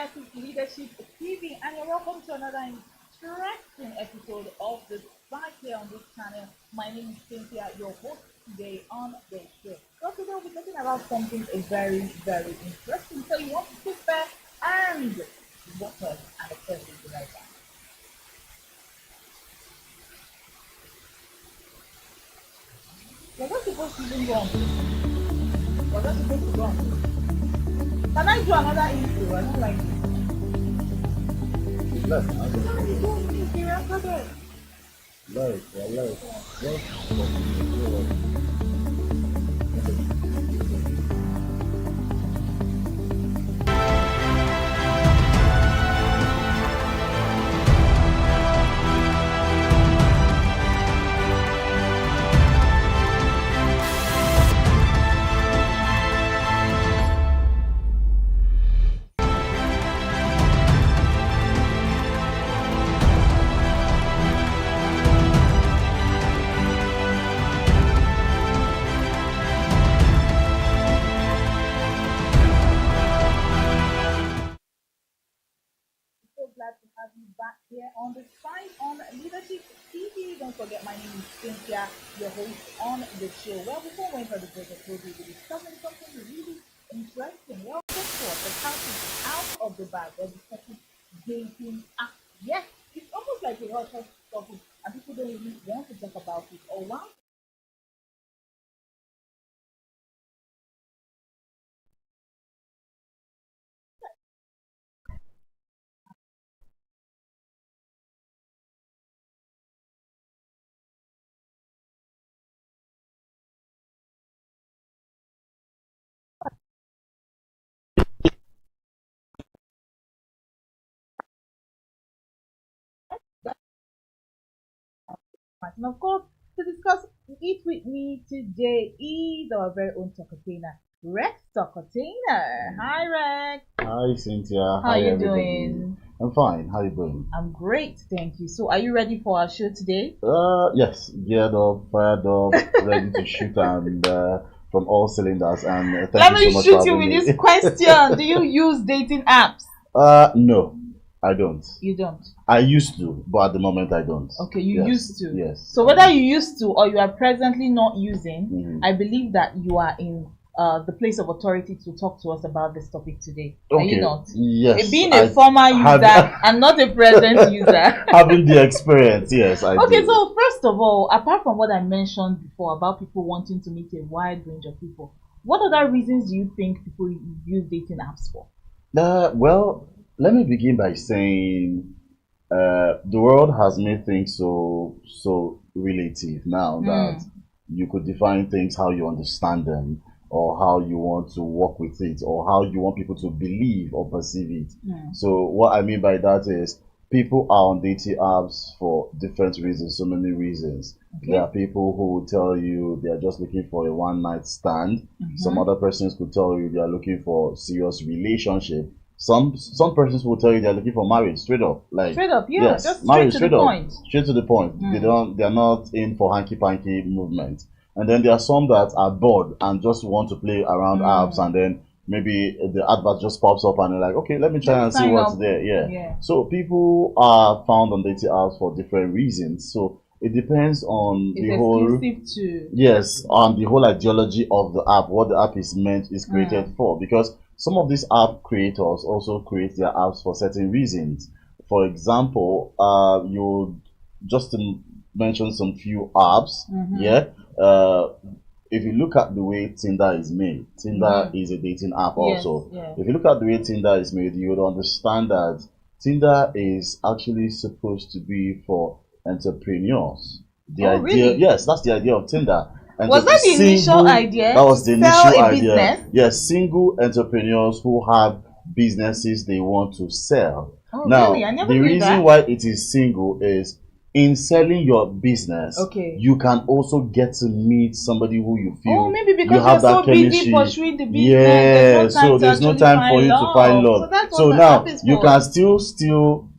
Yes, it's Leadership TV, and you're welcome to another interesting episode of the right here on this channel. My name is Cynthia, your host today on the show. So today we'll be talking about something very, very interesting. So you want to sit back and watch us and accept it right now. Was I supposed to even go on this? Was I supposed to go on this? Can I do another intro? I don't like it. Left. I What are you doing? You're recorded. left. Yeah, left. So glad to have you back here on the site on Leadership TV. Don't forget, my name is Cynthia, your host on the show. Well, before we enter the break, I told you we'll be discussing something really interesting. Well, guess what? The cat is out of the bag. We're discussing dating apps. Yes, it's almost like a hot topic, and people don't really want to talk about it. Or one and of course, to discuss it with me today is our very own Tokotina, Rex Tokotina. Hi, Rex. Hi, Cynthia. How Hi, you everybody. doing? I'm fine. How you doing? I'm great, thank you. So, are you ready for our show today? Yes. Geared up, fired up, ready to shoot and from all cylinders. And Let thank you me so much shoot for you having with me. this question. Do you use dating apps? No, I don't. You don't. I used to, but at the moment I don't. Okay, you Yes, used to. Yes. So, whether you used to or you are presently not using, Mhm. I believe that you are in the place of authority to talk to us about this topic today. Are you Okay. not? Yes. Being a former have- user and not a present user. having the experience, yes, I Okay, do. so first of all, apart from what I mentioned before about people wanting to meet a wide range of people, what other reasons do you think people use dating apps for? Well, let me begin by saying the world has made things so relative now that you could define things how you understand them or how you want to work with it or how you want people to believe or perceive it. So what I mean by that is people are on dating apps for different reasons, so many reasons. Okay. There are people who will tell you they are just looking for a one night stand. Some other persons could tell you they are looking for serious relationship. Some persons will tell you they're looking for marriage straight up, like Straight up, yeah, yes, just straight marriage to the straight up, point. straight to the point. They're not in for hanky panky movement. And then there are some that are bored and just want to play around apps, and then maybe the advert just pops up and they're like, okay, let me try and see Sign what's up. there. Yeah. So people are found on dating apps for different reasons. So it depends on It's the whole exclusive to yes, on the whole ideology of the app, what the app is created for. Because some of these app creators also create their apps for certain reasons. For example, you just to mention some few apps, yeah. If you look at the way Tinder is made, Tinder is a dating app Yes, also. yeah. If you look at the way Tinder is made, you would understand that Tinder is actually supposed to be for entrepreneurs. The Oh, idea, really? yes, that's the idea of Tinder. And Was that the initial idea? That was the To sell initial a idea. business? Yes, single entrepreneurs who have businesses they want to sell. Oh, Now, really? I never the knew reason that. why it is single is in selling your business, Okay. you can also get to meet somebody who you feel Oh, maybe because you you're have that so busy chemistry. pursuing the business. Yeah, so there's no actually time for you to find love. So that's So what the now app is you for. can still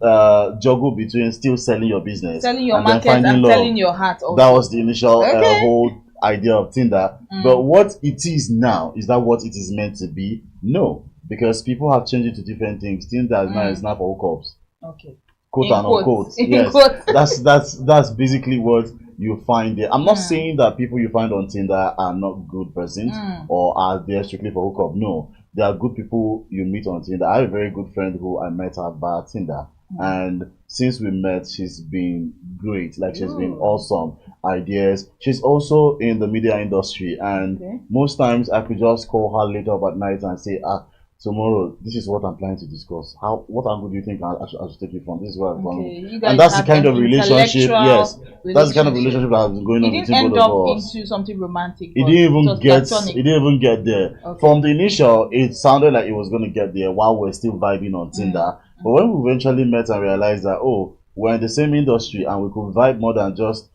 juggle between still selling your business, Selling your and then market finding and love. selling your heart. Also. That was the initial Okay. whole idea of Tinder. But what it is now, is that what it is meant to be? No, because people have changed it to different things. Tinder now is not for hookups, Okay. quote In and quotes. unquote. In Yes, quotes. that's basically what you find there. I'm not saying that people you find on Tinder are not good persons or are there strictly for hookup. No, there are good people you meet on Tinder. I have a very good friend who I met at via Tinder, and since we met, she's been great. Like she's been awesome. Ideas. She's also in the media industry, and most times I could just call her later up at night and say, tomorrow, this is what I'm planning to discuss. What angle do you think I should take it from? This is where I'm going. And that's the kind of relationship, yes. That's the kind of relationship that has been going on between both of us. Into something romantic. It didn't even get there. Okay. From the initial, it sounded like it was going to get there while we're still vibing on Tinder. But when we eventually met and realized that, we're in the same industry and we could vibe more than just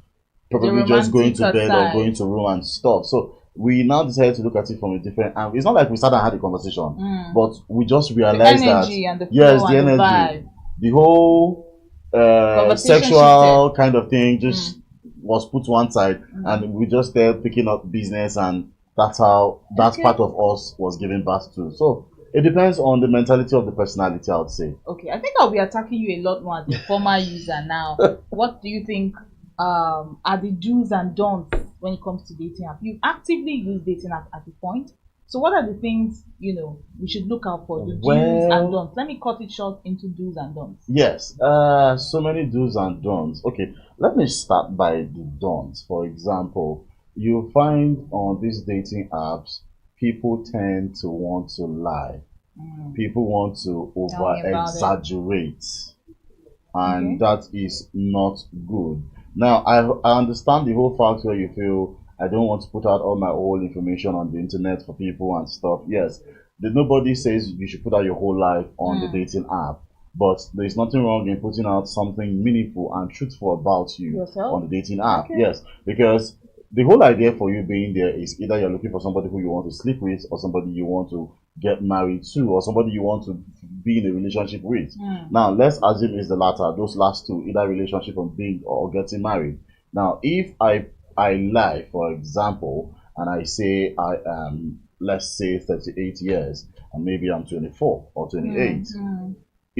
probably just going to bed or going to room and stuff. So we now decided to look at it from a different angle. It's not like we sat and had a conversation, but we just realized the energy that and the flow the energy, the whole sexual kind of thing just was put to one side, and we just started picking up business, and that's how that part of us was given birth to. So it depends on the mentality of the personality, I would say. Okay, I think I'll be attacking you a lot more as a former user now. What do you think are the do's and don'ts when it comes to dating app? You actively use dating app at a point. So what are the things we should look out for? The do's and don'ts. Let me cut it short into do's and don'ts. Yes, so many do's and don'ts. Okay, let me start by the don'ts. For example, you find on these dating apps, people tend to want to lie. People want to over exaggerate, and that is not good. Now, I understand the whole fact where you feel I don't want to put out all my whole information on the internet for people and stuff. Yes, nobody says you should put out your whole life on the dating app, but there's nothing wrong in putting out something meaningful and truthful about you on the dating app. Yes, because the whole idea for you being there is either you're looking for somebody who you want to sleep with, or somebody you want to get married to, or somebody you want to be in a relationship with. Now, let's assume it's the latter, those last two, either relationship or being or getting married. Now, if I lie, for example, and I say I am, let's say, 38 years, and maybe I'm 24 or 28,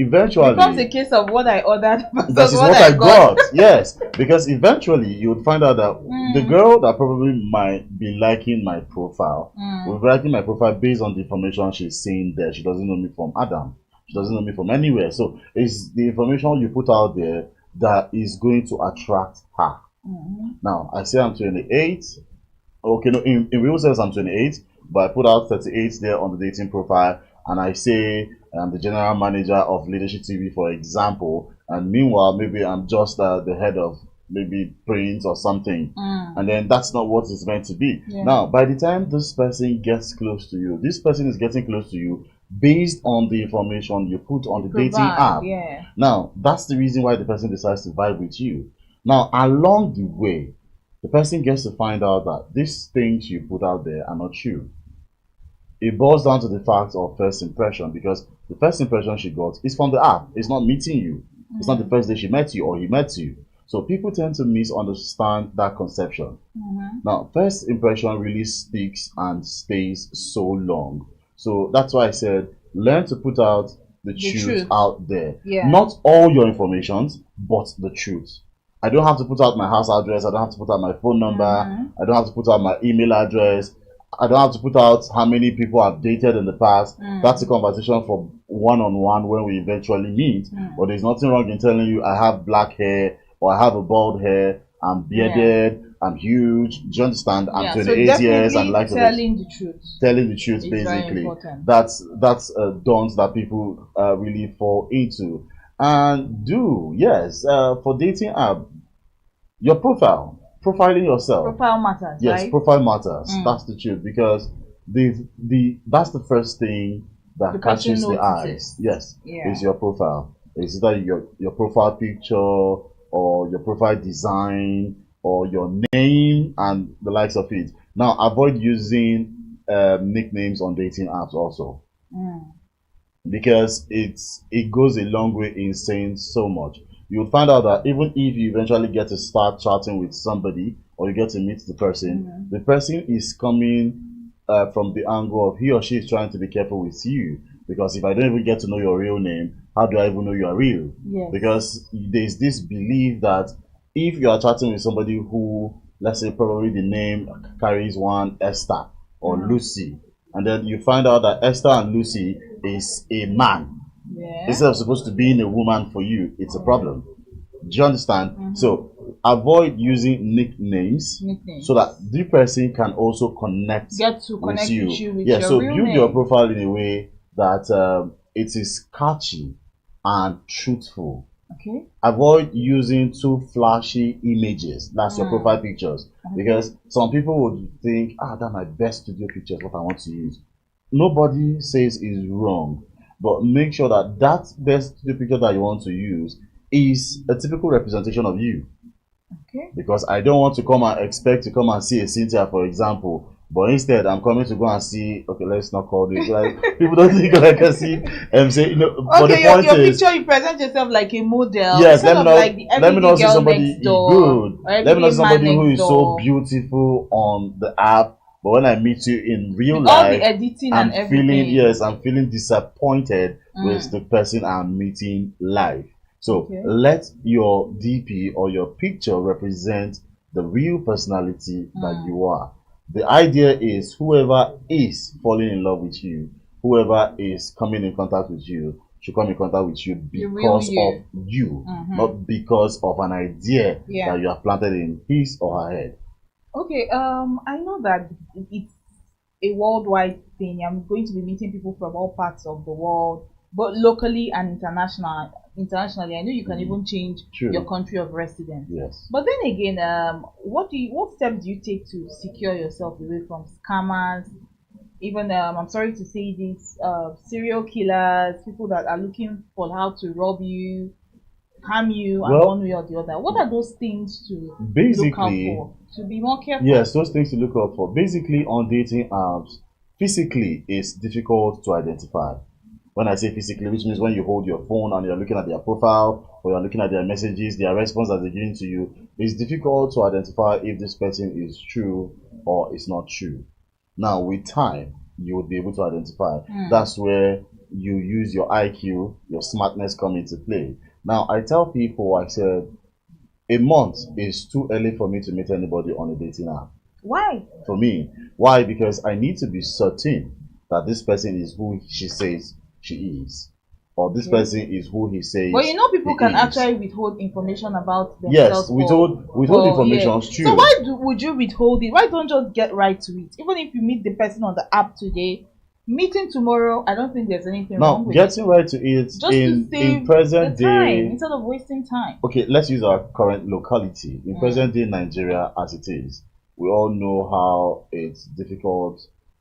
eventually it becomes a case of what I ordered. That is what I got. Yes, because eventually you would find out that the girl that probably might be liking my profile will be liking my profile based on the information she's saying there. She doesn't know me from Adam. She doesn't know me from anywhere. So it's the information you put out there that is going to attract her. Now, I say I'm 28. Okay, no, in real sense I'm 28, but I put out 38 there on the dating profile, and I say I'm the general manager of Leadership TV, for example, and meanwhile maybe I'm just the head of maybe print or something, and then that's not what it's meant to be. Now, by the time this person gets close to you, this person is getting close to you based on the information you put on the dating app. Now, that's the reason why the person decides to vibe with you. Now, along the way, the person gets to find out that these things you put out there are not true. It boils down to the fact of first impression, because the first impression she got is from the app. It's not meeting you. It's not the first day she met you or he met you. So people tend to misunderstand that conception. Now, first impression really sticks and stays so long. So that's why I said, learn to put out the truth out there. Not all your informations, but the truth. I don't have to put out my house address. I don't have to put out my phone number. I don't have to put out my email address. I don't have to put out how many people I've dated in the past. That's a conversation for one-on-one when we eventually meet. But there's nothing wrong in telling you I have black hair or I have a bald hair, I'm bearded, I'm huge. Do you understand? I'm 28 years and like telling the truth. Telling the truth, basically. That's don'ts that people really fall into. And for dating app, your profile, profiling yourself. Profile matters. Yes, right? Profile matters. That's the truth, because that's the first thing that catches the eyes. Yes, is your profile. It's either your profile picture or your profile design or your name and the likes of it. Now, avoid using nicknames on dating apps also. Because it goes a long way in saying so much. You'll find out that even if you eventually get to start chatting with somebody or you get to meet the person is coming from the angle of he or she is trying to be careful with you. Because if I don't even get to know your real name, how do I even know you are real? Yes. Because there's this belief that if you are chatting with somebody who, let's say, probably the name carries one Esther or Lucy, and then you find out that Esther and Lucy is a man instead of supposed to being a woman for you, it's a problem. Do you understand? So avoid using nicknames so that the person can also connect with you. Yeah, so build your profile in a way that it is catchy and truthful. Okay. Avoid using too flashy images. That's your profile pictures. Because some people would think, that's my best studio pictures, what I want to use. Nobody says is wrong, but make sure that that best studio picture that you want to use is a typical representation of you. Okay. Because I don't want to come and expect to come and see a Cynthia, for example, but instead I'm coming to go and see. Okay, let's not call this. Like people don't think like I see. Say, okay, but the point your is, picture you present yourself like a model. Yes, let me not see somebody good. Let me not see somebody who is so beautiful on the app. But when I meet you in real life, all the editing and everything, I'm feeling disappointed with the person I'm meeting live. So let your DP or your picture represent the real personality that you are. The idea is whoever is falling in love with you, whoever is coming in contact with you, should come in contact with you because of you, not because of an idea that you have planted in his or her head. Okay, I know that it's a worldwide thing. I'm going to be meeting people from all parts of the world, both locally and internationally. I know you can even change your country of residence. Yes. But then again, what steps do you take to secure yourself away from scammers? Even I'm sorry to say this, serial killers, people that are looking for how to rob you, harm you, and one way or the other. What are those things to look out for? To be more careful. Yes, those things to look out for. Basically, on dating apps, physically it's difficult to identify. When I say physically, which means when you hold your phone and you're looking at their profile or you're looking at their messages, their response that they're giving to you, it's difficult to identify if this person is true or is not true. Now, with time, you would be able to identify. That's where you use your IQ, your smartness come into play. Now, I tell people, I said, a month is too early for me to meet anybody on a dating app. Why? For me. Why? Because I need to be certain that this person is who she says she is, or this person is who he says. But you know, people can actually withhold information about Yes, themselves. withhold information is true. So why would you withhold it? Why don't just get right to it? Even if you meet the person on the app today, meeting tomorrow, I don't think there's anything wrong with getting right to it just in present the time, day instead of wasting time. Okay, let's use our current locality. In present day Nigeria as it is, we all know how it's difficult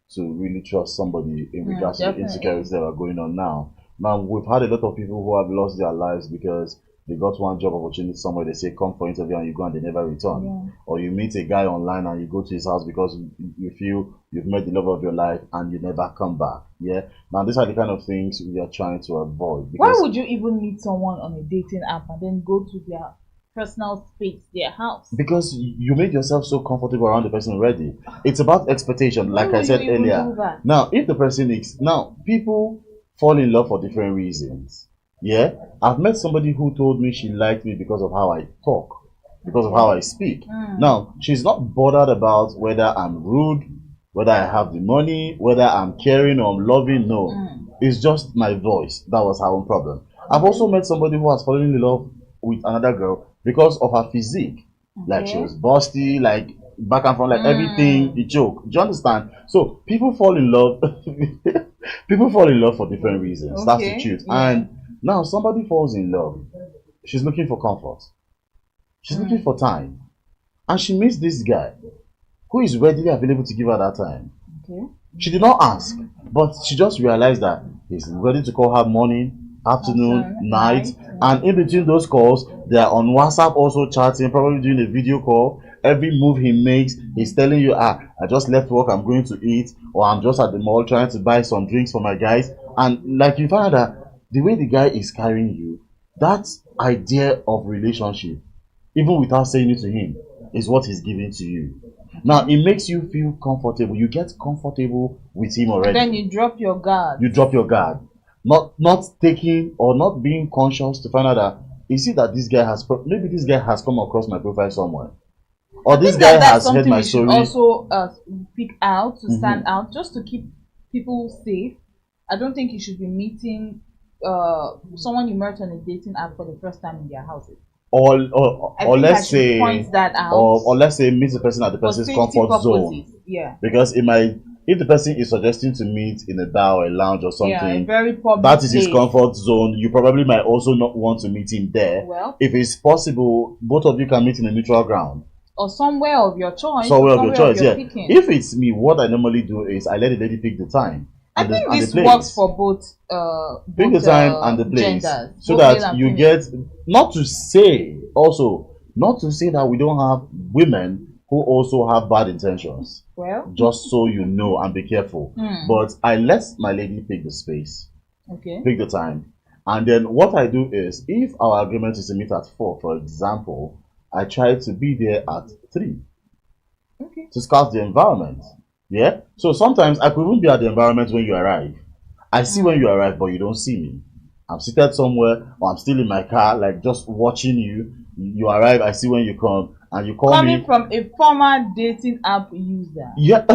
to really trust somebody in regards to the insecurities that are going on now. Now, we've had a lot of people who have lost their lives because they got one job opportunity somewhere, they say come for interview and you go and they never return. Or you meet a guy online and you go to his house because you feel you've met the love of your life and you never come back. Now these are the kind of things we are trying to avoid. Why would you even meet someone on a dating app and then go to their personal space, their house? Because you made yourself so comfortable around the person already. It's about expectation, like I said earlier. Now, if the person is people fall in love for different reasons. I've met somebody who told me she liked me because of how I talk, because of how I speak. Now, she's not bothered about whether I'm rude, whether I have the money, whether I'm caring or I'm loving. No, it's just my voice. That was her own problem. I've also met somebody who has fallen in love with another girl because of her physique. Like she was busty, like back and front, like everything, the joke. Do you understand? So people fall in love. People fall in love for different reasons. That's the truth. And now somebody falls in love. She's looking for comfort. She's looking for time. And she meets this guy who is readily available to give her that time. She did not ask, but she just realized that he's ready to call her morning, afternoon, night. And in between those calls, they are on WhatsApp also chatting, probably doing a video call. Every move he makes, he's telling you, I just left work, I'm going to eat, or I'm just at the mall trying to buy some drinks for my guys. And like you find that the way the guy is carrying you, that idea of relationship, even without saying it to him, is what he's giving to you. Now, it makes you feel comfortable. You get comfortable with him already. Then you drop your guard. You drop your guard. not taking or not being conscious to find out that you see that this guy has maybe this guy has come across my profile somewhere, or I this think guy that that's has heard something my we should story. also pick out to stand Mhm. out, just to keep people safe. I don't think you should be meeting someone you met on a dating app for the first time in their houses. I Or think I let's should say point that out or let's say meet the person at the for person's safety comfort zone, purposes. Yeah, because it might, if the person is suggesting to meet in a bar or a lounge or yeah, a something, very public that is his place. comfort zone. You probably might also not want to meet him there. Well, If it's possible, both of you can meet in a neutral ground, or somewhere of your choice, or somewhere of your somewhere of choice. your Yeah. picking. If it's me, what I normally do is I let the lady pick the time I and think the this works place. for both Pick the time and the place, genders, so both male that and you female. get, not to say that we don't have women who also have bad intentions, Well, just so you know and be careful. But I let my lady pick the space, okay. pick the time, and then what I do is, if our agreement is to meet at 4, for example, I try to be there at 3 Okay. to scout the environment. Yeah. So sometimes I could even be at the environment when you arrive. I see when you arrive, but you don't see me. I'm seated somewhere, or I'm still in my car, like just watching you. You arrive, I see when you come, and you call Coming me. from a former dating app user. Yeah.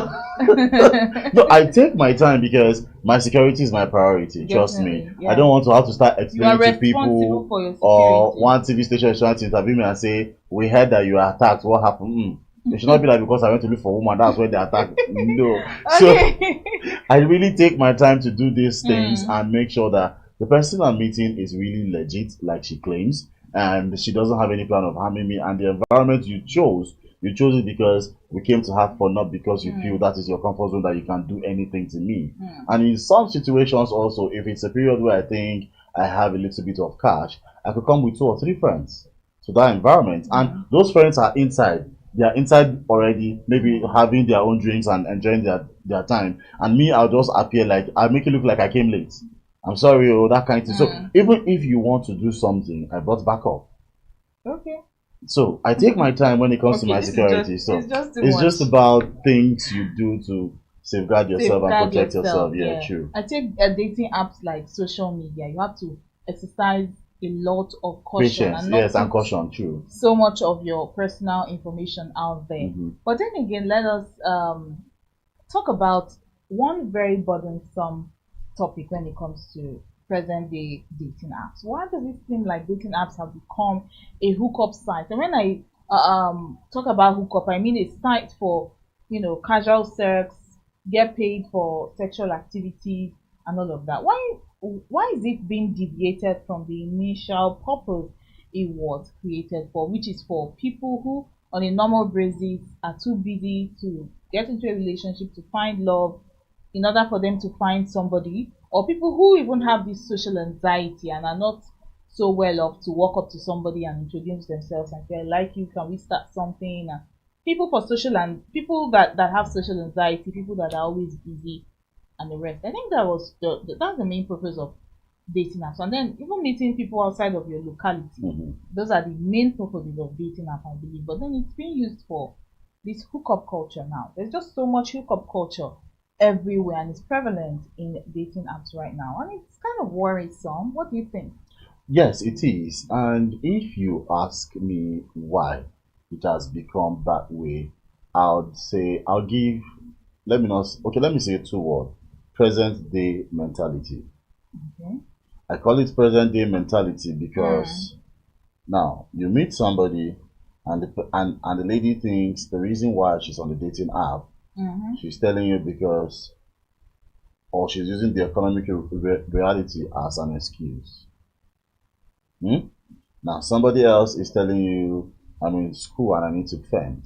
No, I take my time because my security is my priority. Trust me. Definitely, yeah. I don't want to have to start You are explaining to responsible people, for your or security. one TV station is trying to interview me and say, "We heard that you are attacked. What happened?" It should not be like because I went to look for a woman, that's where they attack. No. So Okay. I really take my time to do these things and make sure that the person I'm meeting is really legit, like she claims, and she doesn't have any plan of harming me. And the environment you chose it because we came to have fun, not because you feel that is your comfort zone, that you can do anything to me. And in some situations, also, if it's a period where I think I have a little bit of cash, I could come with 2 or 3 friends to that environment, and those friends are inside. They are inside already, maybe having their own drinks and enjoying their time. And me, I'll just appear, like I'll make it look like I came late. I'm sorry, oh, that kind of thing. So even if you want to do something, I brought backup. Okay. So I take my time when it comes to my This is security. just, So it's just too it's much. just about things you do to safeguard yourself and Safeguard protect yourself. Yeah, yeah. true. I take dating apps like social media. You have to exercise a lot of caution Patience, and not yes, and put caution, true. so much of your personal information out there. But then again, let us talk about one very burdensome topic when it comes to present day dating apps. Why does it seem like dating apps have become a hookup site? And when I talk about hookup, I mean a site for, casual sex, get paid for sexual activities and all of that. Why is it being deviated from the initial purpose it was created for, which is for people who on a normal basis are too busy to get into a relationship, to find love, in order for them to find somebody, or people who even have this social anxiety and are not so well off to walk up to somebody and introduce themselves and say, I like you, can we start something? And people that have social anxiety, people that are always busy and the rest. I think that's the main purpose of dating apps. And then even meeting people outside of your locality. Those are the main purposes of dating app, I believe. But then it's being used for this hookup culture now. There's just so much hookup culture everywhere, and it's prevalent in dating apps right now. And it's kind of worrisome. What do you think? Yes, it is. And if you ask me why it has become that way, I'll give, let me not, okay, let me say 2 words: present day mentality. Okay. I call it present day mentality because now you meet somebody, and the lady thinks the reason why she's on the dating app, she's telling you because, or she's using the economic reality as an excuse. Now somebody else is telling you, I'm in school and I need to fend.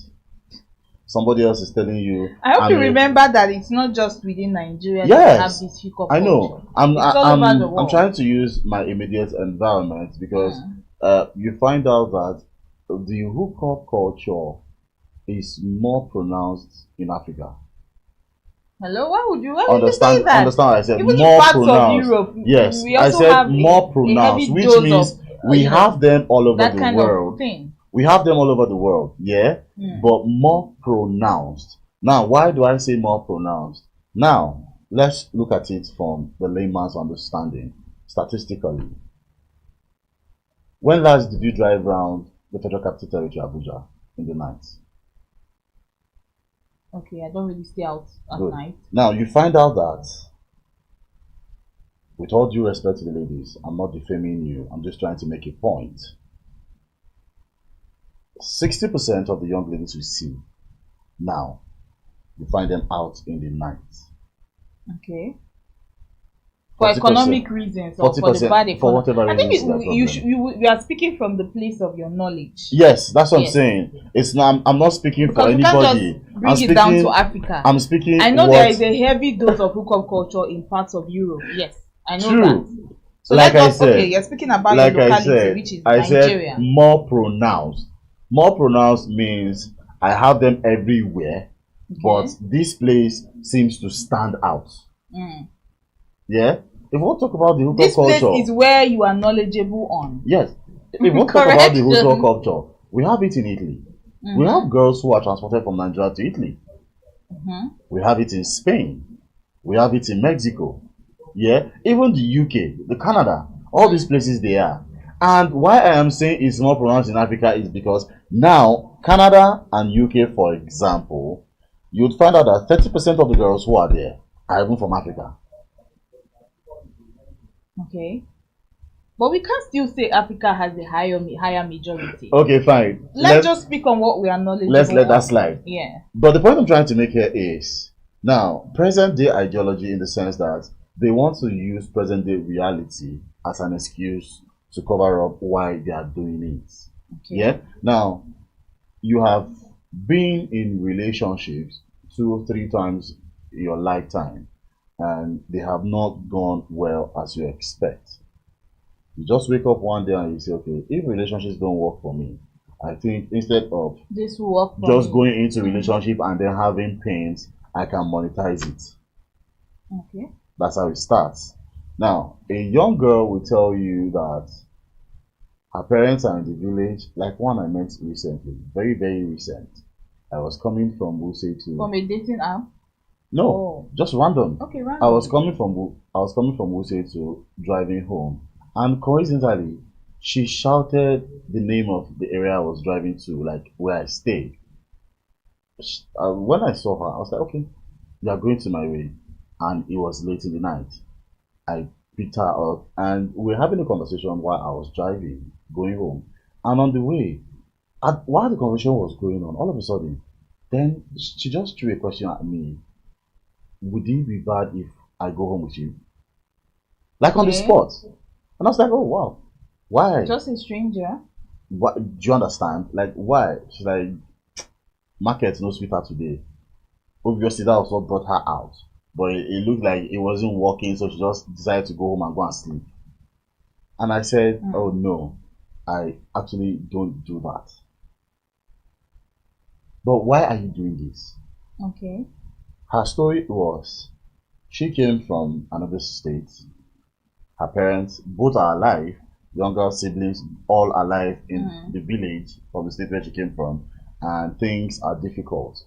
Somebody else is telling you, I hope you in, remember that it's not just within Nigeria that we have yes, this hookup I culture. know. It's all over the I'm world. trying to use my immediate environment because you find out that the hookup culture is more pronounced in Africa. Hello, why would you say that? Understand what I said? Even in More parts of pronounced. Europe, Yes, we I also said have more a pronounced, heavy which dose means of we have them all over that the kind world. of thing. We have them all over the world, yeah, but more pronounced. Now, why do I say more pronounced? Now, let's look at it from the layman's understanding. Statistically, when last did you drive around the Federal Capital Territory, Abuja, in the night? Okay, I don't really stay out at Good. night. Now you find out that, with all due respect to the ladies, I'm not defaming you. I'm just trying to make a point. 60% of the young ladies we see now, you find them out in the night. Okay. For 40%, economic reasons or for the 40% bad for whatever I think reasons. you are speaking from the place of your knowledge. Yes, that's what I'm Yes. saying. It's not. I'm not speaking Because for we can't anybody. just bring it down to Africa. I'm speaking. I know what, there is a heavy dose of hookup culture in parts of Europe. Yes, I know true. that. So Like let's I not, said, okay, you're speaking about like your I locality, said, which is I Nigeria. said more pronounced. More pronounced means I have them everywhere, but this place seems to stand out. Yeah. If we want to talk about the hookup This place culture, is where you are knowledgeable on. yes. If we want to talk about the hookup culture, we have it in Italy. We have girls who are transported from Nigeria to Italy. We have it in Spain. We have it in Mexico. Yeah, even the UK, the Canada, all these places they are. And why I am saying it's more pronounced in Africa is because now Canada and UK, for example, you'd find out that 30% of the girls who are there are even from Africa. Okay. But we can still say Africa has a higher majority. Okay, fine. Let's just speak on what we are knowledgeable. Let's let that slide. Yeah. But the point I'm trying to make here is now present day ideology, in the sense that they want to use present day reality as an excuse to cover up why they are doing it. Okay. Yeah. Now you have been in relationships 2 or 3 times in your lifetime, and they have not gone well as you expect. You just wake up one day and you say, okay, if relationships don't work for me, I think instead of this will work for just me. going into relationship and then having pains, I can monetize it. Okay. That's how it starts. Now, a young girl will tell you that her parents are in the village, like one I met recently, very, very recent. I was coming from Wuse to... From a dating app? No, just random. Okay, random. I was coming from Wuse to driving home, and coincidentally, she shouted the name of the area I was driving to, like where I stayed. When I saw her, I was like, okay, you are going to my way. And it was late in the night. I picked her up and we were having a conversation while I was driving, going home. And on the way, while the conversation was going on, all of a sudden, then she just threw a question at me. Would it be bad if I go home with you? Like on the spot. And I was like, oh wow. Why? Just a stranger. What, do you understand? Like, why? She's like, market no sweeter today. Obviously, that was what brought her out. But it looked like it wasn't working, so she just decided to go home and go and sleep. And I said, oh no, I actually don't do that. But why are you doing this? Okay. Her story was, she came from another state. Her parents, both are alive. Younger siblings, all alive in the village from the state where she came from. And things are difficult.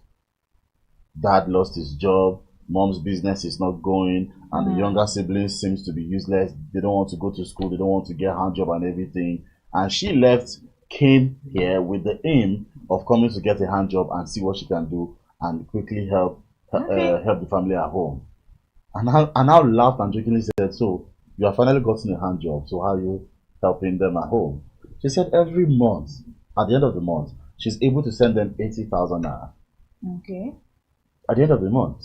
Dad lost his job. Mom's business is not going, and the younger siblings seems to be useless. They don't want to go to school. They don't want to get a hand job and everything. And she came here with the aim of coming to get a hand job and see what she can do and quickly help the family at home. And I laughed and jokingly said, "So you have finally gotten a hand job. So how are you helping them at home?" She said every month, at the end of the month, she's able to send them 80,000 naira. Okay. At the end of the month.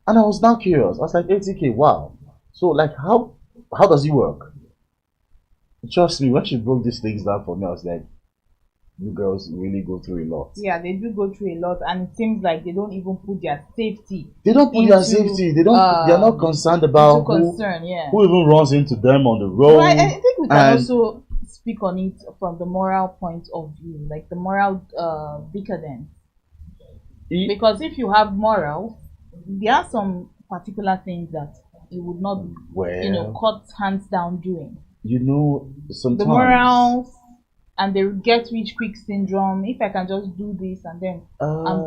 And I was now curious. I was like, 80K, wow. So like how does it work? Trust me, when she broke these things down for me, I was like, you girls really go through a lot. Yeah, they do go through a lot, and it seems like they don't even put their safety. They don't put their safety. They don't. They're not concerned about who even runs into them on the road. Well, I think we can also speak on it from the moral point of view, like the moral decadence. Because if you have morals, there are some particular things that you would not, cut hands down doing. Sometimes the morals and they get rich quick syndrome. If I can just do this and then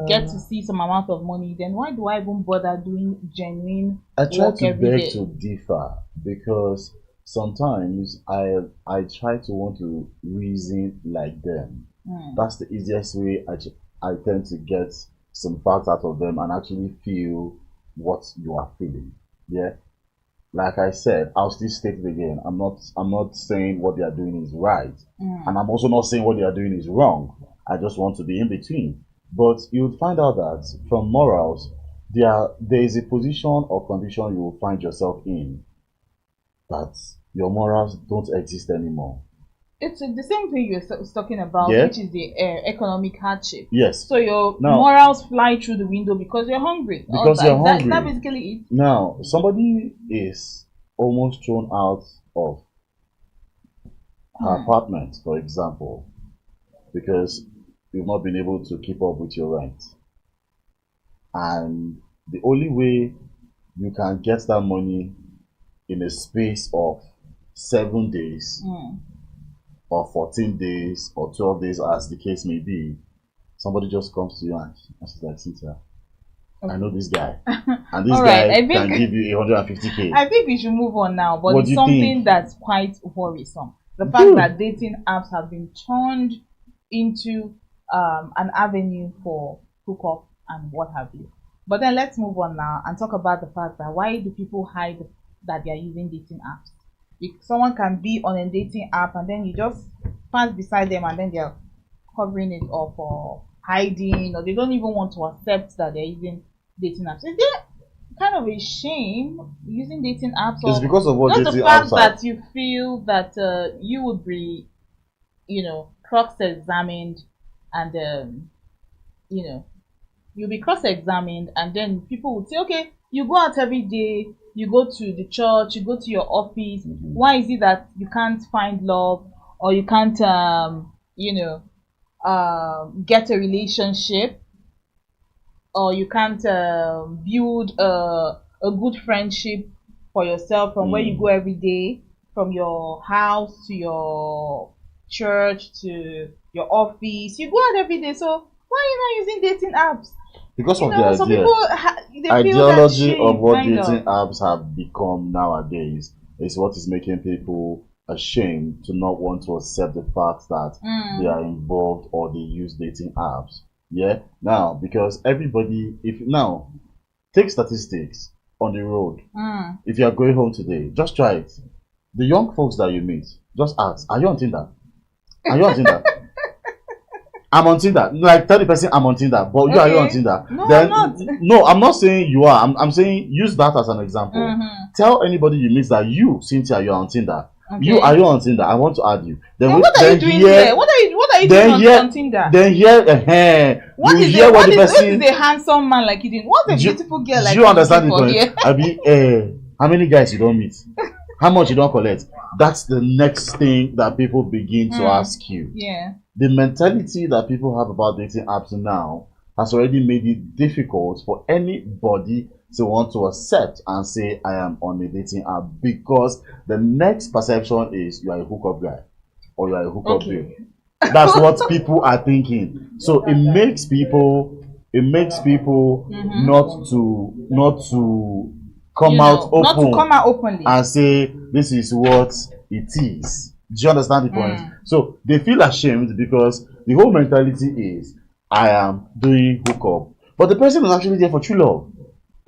get to Uh, see some amount of money, then why do I even bother doing genuine I try work to every beg day? to differ because sometimes I try to want to reason like them. Hmm. That's the easiest way I tend to get some facts out of them and actually feel what you are feeling. Yeah. Like I said, I'll still state it again. I'm not saying what they are doing is right. Hmm. And I'm also not saying what they are doing is wrong. I just want to be in between. But you'll find out that from morals, there is a position or condition you will find yourself in that your morals don't exist anymore. It's the same thing you're talking about, Yeah? which is the economic hardship. Yes. So your Now, morals fly through the window because you're hungry. Or because you're is that hungry. basically it? Now, somebody is almost thrown out of her Hmm. apartment, for example, because you've not been able to keep up with your rent. And the only way you can get that money in a space of 7 days Hmm. or 14 days or 12 days, as the case may be, somebody just comes to you and she's like, Cynthia, I know Okay. this guy, and this All right. guy can give you 150K. I think we should move on now, but What it's do you something think? that's quite worrisome. The fact Dude, that dating apps have been turned into an avenue for hookup and what have you. But then let's move on now and talk about the fact that why do people hide that they are using dating apps? If someone can be on a dating app and then you just pass beside them and then they're covering it up or hiding, or they don't even want to accept that they're using dating apps. Is there kind of a shame using dating apps, it's or because of what just the dating fact apps have. that you feel that you would be, cross-examined and you know you'll be cross-examined and then people would say, okay, you go out every day, you go to the church, you go to your office, Mhm. why is it that you can't find love, or you can't get a relationship, or you can't build a good friendship for yourself from where you go Mm. every day, from your house to your church to your office. You go out every day, so why are you not using dating apps? Because of the Some people idea, they feel that ideology of shame, what kind dating of. apps have become nowadays is what is making people ashamed to not want to accept the fact that they Mm, are involved or they use dating apps. Yeah. Now, because everybody, if now take statistics on the road, mm. if you are going home today, just try it. The young folks that you meet, just ask, are you on Tinder? Are you on Tinder? I'm on Tinder. Like tell the person I'm on Tinder, but you are you on Okay. Tinder? No, I'm Then not. no, I'm not saying you are. I'm saying use that as an example. Hmm. Tell anybody you meet that you, Cynthia, you're on Tinder. You are Okay. you on Tinder? I want to add you. Then Then we, what are you then doing here? hear What are you doing then on hear Tinder? then hear you hear what the What is person. a handsome man like you doing? What's a Do, beautiful girl do like you you looking understand the for point? here? I be how many guys you don't meet? How much you don't collect? That's the next thing that people begin to Hmm. ask you. Yeah. The mentality that people have about dating apps now has already made it difficult for anybody to want to accept and say I am on a dating app, because the next perception is you are a hookup guy or you are a hookup babe. Okay. That's what people are thinking. So it makes people Mm-hmm. not to come out Not to come open out openly. and say this is what it is. Do you understand the point? Mm. So they feel ashamed because the whole mentality is I am doing hookup. But the person is actually there for true love.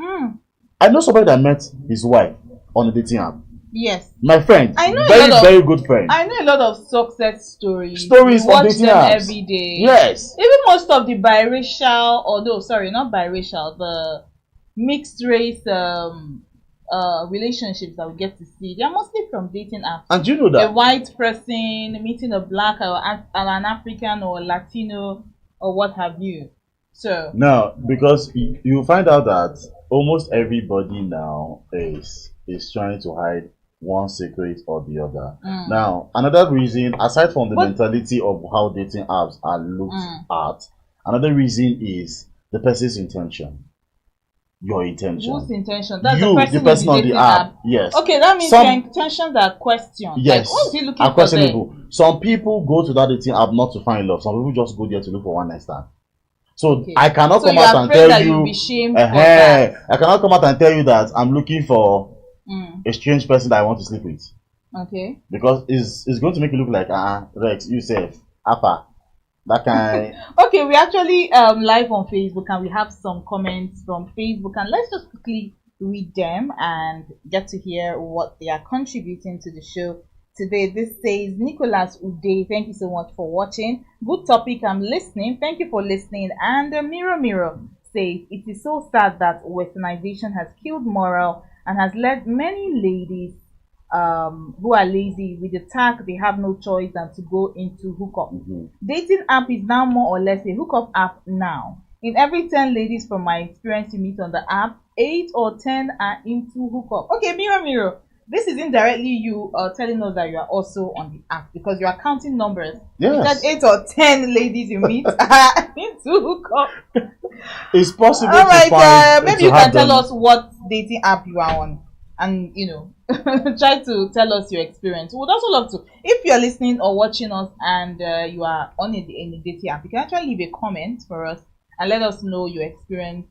Mm. I know somebody that met his wife on a dating app. Yes. My friend, I know a very, lot of very good friend. I know a lot of success stories. We Stories on watch dating them apps. every day. Yes. Even most of the biracial, although sorry, not biracial, the mixed race relationships that we get to see, they're mostly from dating apps. And you know A that white person meeting a black or an African or Latino or what have you. So now, because you find out that almost everybody now is trying to hide one secret or the other. mm, Now, another reason, aside from the but mentality of how dating apps are looked mm, at, another reason is the person's intention. your Whose intention. intention? That's the You, the person in person the on the dating app. app. Yes. Okay, that means your intentions are questioned. Like, what is Yes. he looking Are for there? questionable. Some people go to that dating app not to find love. Some people just go there to look for one night stand. So Okay. I cannot So come you're out and afraid tell that you. you'll be shamed for that. I cannot come out and tell you that I'm looking for Mm, a strange person that I want to sleep with, okay. because it's going to make you look like Rex, you said Appa, that kind. Okay, we actually live on Facebook and we have some comments from Facebook, and let's just quickly read them and get to hear what they are contributing to the show today. This says Nicholas Uday, thank you so much for watching. Good topic, I'm listening. Thank you for listening. And Mirror Mirror says it is so sad that westernization has killed morale and has led many ladies who are lazy with the tag they have no choice than to go into hookup. Dating app is now more or less a hookup app now. In every 10 ladies from my experience you meet on the app, 8 or 10 are into hookup. Okay, Mirror Mirror, this is indirectly you telling us that you are also on the app because you are counting numbers. You said Yes, 8 or 10 ladies you meet are into hookup. it's possible All to right, find maybe to you can have tell them. us what dating app you are on, and try to tell us your experience. We would also love to, if you're listening or watching us and you are on in a dating app, you can actually leave a comment for us and let us know your experience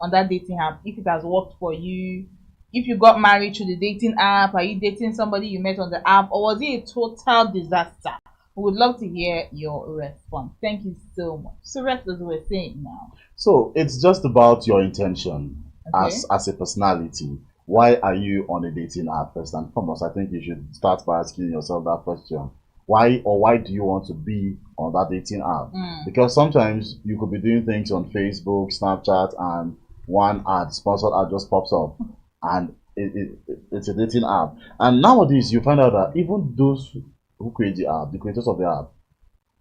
on that dating app. If it has worked for you, if you got married through the dating app, are you dating somebody you met on the app, or was it a total disaster? We would love to hear your response. Thank you so much. So, rest as we're saying now. So it's just about your intention Okay. as a personality. Why are you on a dating app? First and foremost, I think you should start by asking yourself that question. Why do you want to be on that dating app? Because sometimes you could be doing things on Facebook, Snapchat, and one sponsored ad just pops up, and it's a dating app. And nowadays you find out that even those who create the app, the creators of the app,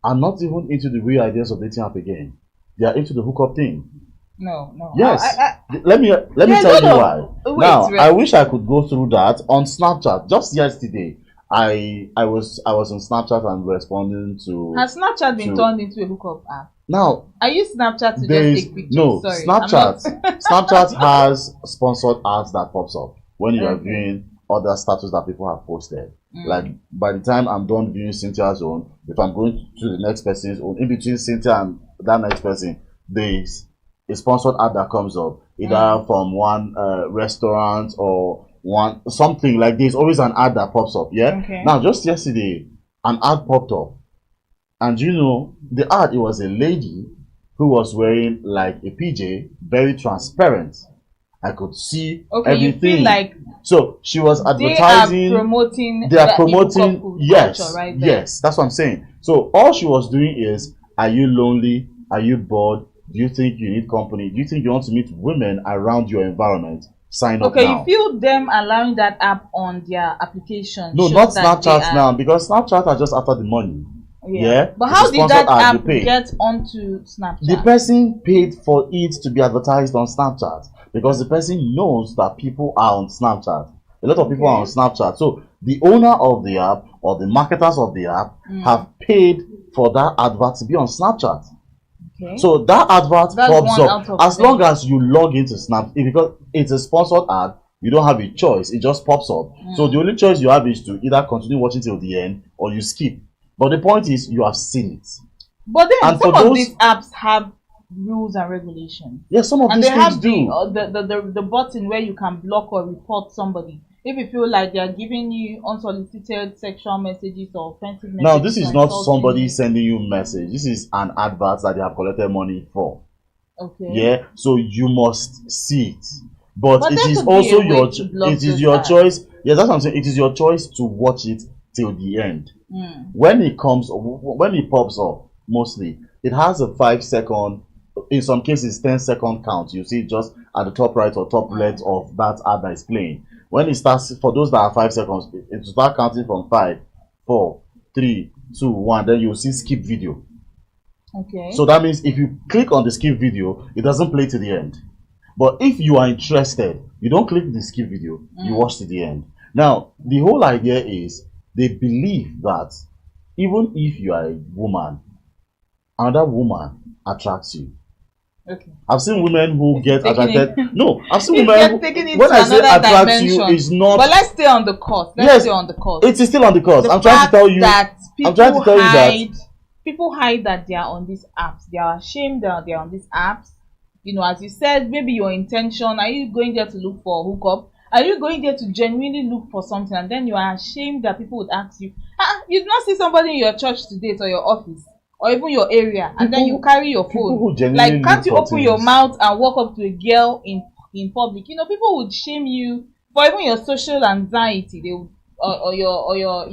are not even into the real ideas of dating app again. They are into the hookup thing. No. Yes. Let me There's tell a you lot why. of Now, wait, I rest. wish I could go through that on Snapchat. Just yesterday, I was on Snapchat and responding to Has Snapchat been to turned into a hookup app? now I use Snapchat to there just is take pictures. no Sorry, I'm not. Snapchat has sponsored ads that pops up when you are Okay. viewing other status that people have posted. Like by the time I'm done viewing Cynthia's own, if I'm going to the next person's own, in between Cynthia and that next person, there's a sponsored ad that comes up, either from one restaurant or one something like this. Always an ad that pops up. Yeah. Okay. Now, just yesterday, an ad popped up, and the ad, it was a lady who was wearing like a PJ, very transparent. I could see Okay, you everything. feel like So she was they are advertising. promoting They are the promoting. hookup Yes, culture right there. yes, that's what I'm saying. So all she was doing is, are you lonely? Are you bored? Do you think you need company? Do you think you want to meet women around your environment? Sign up Okay, now. you feel them allowing that app on their application? No, shows not that they Snapchat are- now, because Snapchat are just after the money. Yeah. But It's a how did sponsored that ad, you app pay. get onto Snapchat? The person paid for it to be advertised on Snapchat because the person knows that people are on Snapchat. A lot of people are on Snapchat. So the owner of the app or the marketers of the app have paid for that advert to be on Snapchat. Okay. So that advert That's pops one out up of as many. long as you log into Snap. Because it's a sponsored ad, you don't have a choice. It just pops up. So the only choice you have is to either continue watching till the end or you skip. But the point is, you have seen it. But then And some for of those- these apps have rules and regulations. Yes, some of And these they things have do. the button where you can block or report somebody if you feel like they are giving you unsolicited sexual messages or offensive messages. Now, this is or not insulting somebody you. sending you message. This is an advert that they have collected money for. Okay. Yeah, so you must see it. But But it there is could be also a way your to block it is those your ads. choice. Yeah, that's what I'm saying. It is your choice to watch it till the end. When it pops up, mostly it has a 5 second, in some cases 10-second count. You see it just at the top right or top left of that ad that is playing. When it starts, for those that are 5 seconds, it will start counting from 5, 4, 3, 2, 1. Then you'll see skip video. Okay. So that means if you click on the skip video, it doesn't play to the end. But if you are interested, you don't click the skip video, you watch to the end. Now, the whole idea is they believe that even if you are a woman, another woman attracts you. Okay. I've seen women who This is get taking attracted. it. No, I've seen It's women just taking it when to I say another attract you, dimension. is not. But let's stay on the course. Let's Yes, stay on the course. it is still on the course. The I'm trying to fact tell you. that I'm trying to tell you that. people hide that they are on these apps. They are ashamed that they are on these apps. You know, as you said, maybe your intention, are you going there to look for a hookup? Are you going there to genuinely look for something, and then you are ashamed that people would ask you, you did not see somebody in your church today or your office or even your area, and then you carry your phone. Who genuinely Like, can't look you for open your things. mouth and walk up to a girl in public? You know, people would shame you for even your social anxiety. They would, or your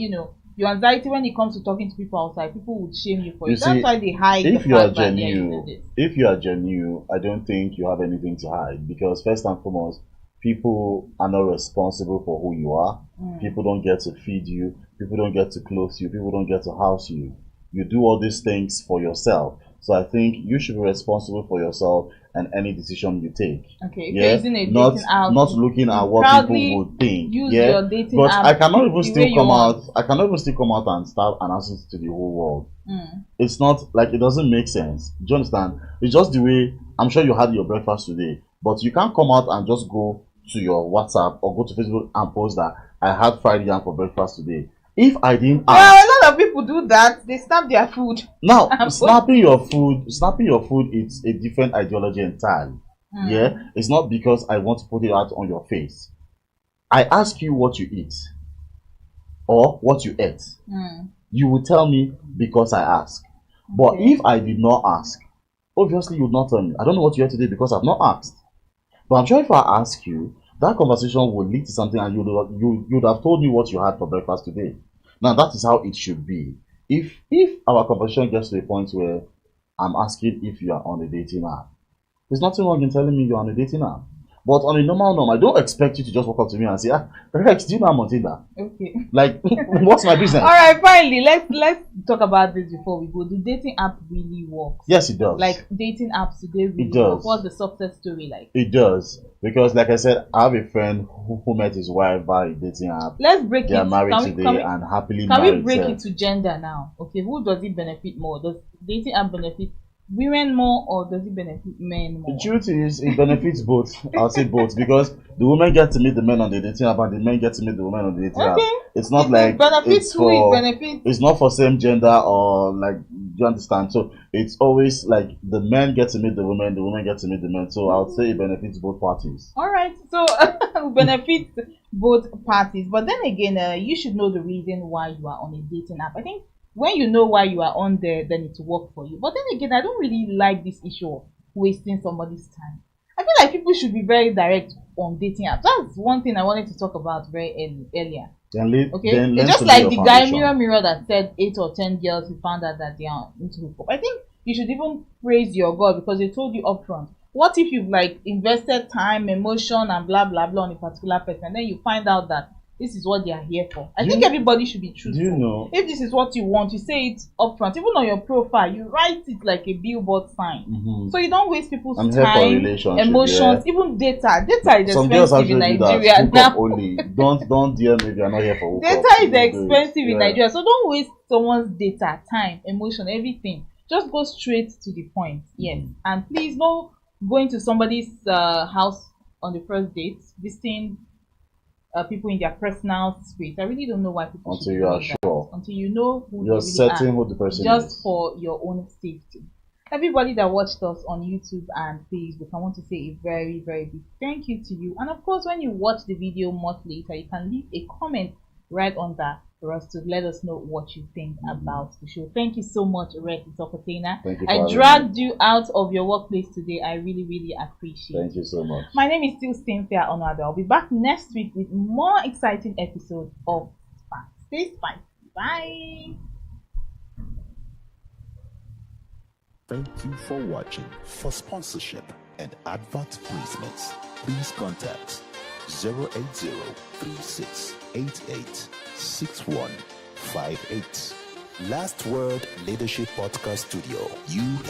your anxiety when it comes to talking to people outside. People would shame you for You it. That's see, why they hide the if you are fact that they are using genuine, this. if you are genuine, I don't think you have anything to hide, because first and foremost, people are not responsible for who you are. People don't get to feed you. People don't get to clothe you. People don't get to house you. You do all these things for yourself. So I think you should be responsible for yourself and any decision you take. Okay, if Yeah, you're using a not dating app, not looking at what proudly people would think. use Yeah, your dating but app I cannot even the still way you come out. want. I cannot even still come out and start announcing it to the whole world. Mm. It's not like, it doesn't make sense. Do you understand? It's just the way, I'm sure you had your breakfast today, but you can't come out and just go to your WhatsApp or go to Facebook and post that I had fried yam for breakfast today. If I didn't Well, ask, a lot of people do that. They snap their food. now snapping your food, it's a different ideology entirely. Yeah, it's not because I want to put it out on your face. I ask you what you eat or what you ate. You will tell me because I ask. But Okay. if I did not ask, obviously you would not tell me. I don't know what you ate today because I've not asked. But I'm sure if I ask you, that conversation will lead to something, and you'd have told me what you had for breakfast today. Now that is how it should be. If our conversation gets to a point where I'm asking if you are on a dating app, there's nothing wrong in telling me you're on a dating app. But on a normal norm, I don't expect you to just walk up to me and say, Rex, do you know I'm on Tinder? Okay. Like, what's my business? All right, finally, let's talk about this before we go. Do dating app really works? Yes, it does. Like, dating apps, do they really It does. work? What's the success story like? It does. Because like I said, I have a friend who met his wife via a dating app. Let's break They it. are married Can we- today can we- and happily Can married. we break sir. it to gender now? Okay, who does it benefit more? Does dating app benefit women more, or does it benefit men more? The truth is, it benefits both. I'll say both, because the women get to meet the men on the dating app and the men get to meet the women on the dating app. Okay. It's not It like benefits it's who it for, benefits. it's not for same gender, or like, do you understand? So it's always like the men get to meet the women get to meet the men. So I would say it benefits both parties. All right, so benefits both parties. But then again, you should know the reason why you are on a dating app. I think when you know why you are on there, then it will work for you. But then again, I don't really like this issue of wasting somebody's time. I feel like people should be very direct on dating apps. That's one thing I wanted to talk about earlier. Okay, Then it's learn just to lay like your the guy foundation. mirror that said 8 or 10 girls who found out that they are into hookup. I think you should even praise your God, because they told you upfront. What if you've like invested time, emotion, and blah blah blah on a particular person, and then you find out that this is what they are here for? I think everybody should be truthful. Do you know? If this is what you want, you say it upfront. Even on your profile, you write it like a billboard sign. So you don't waste people's I'm here for a time, relationship, emotions, yeah. even data. Data is Some girls expensive in actually do that. Nigeria Hookup now. only. Don't DM if you're not here for hookup. Data is Don't do it. expensive in Yeah. Nigeria, so don't waste someone's data, time, emotion, everything. Just go straight to the point. Yes, and please no going to somebody's house on the first date, visiting people in their personal space. I really don't know why people Until should be you are doing that. sure. Until you know who You're they really certain are, who the person just is. for your own safety. Everybody that watched us on YouTube and Facebook, I want to say a very, very big thank you to you. And of course, when you watch the video much later, you can leave a comment right under for us to let us know what you think about the show. Thank you so much, Red Itokotena. Thank you for I having dragged you out of your workplace today. I really, really appreciate it. Thank you so much. My name is still Cynthia Onwado. I'll be back next week with more exciting episodes of Spice. Stay spicy. Bye. Thank you for watching. For sponsorship and advert placements, please contact 080-3688-6158. Last Word Leadership Podcast Studio. You have